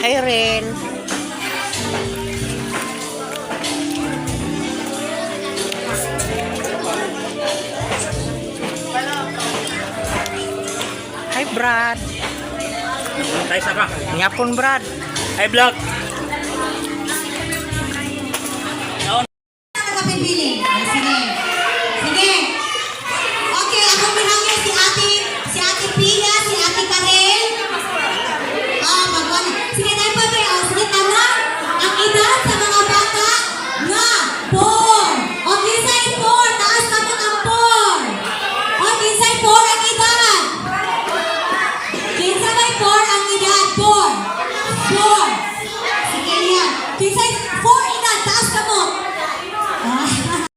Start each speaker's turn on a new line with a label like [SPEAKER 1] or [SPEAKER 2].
[SPEAKER 1] Hi, Ren. Hi, Brad.
[SPEAKER 2] Tayo sa ka.
[SPEAKER 1] Ngapon, Brad.
[SPEAKER 2] Hi, vlog.
[SPEAKER 3] Pipili. Sige. Sige. Okay, ako pinangin si Ate Pia, si Ate Karel. Magwala. Sige, tayo pa ba? Sige, tama. Ang edad sa mga bata na 4. Okay, say 4. Taas naman ang 4. Okay, say 4 ang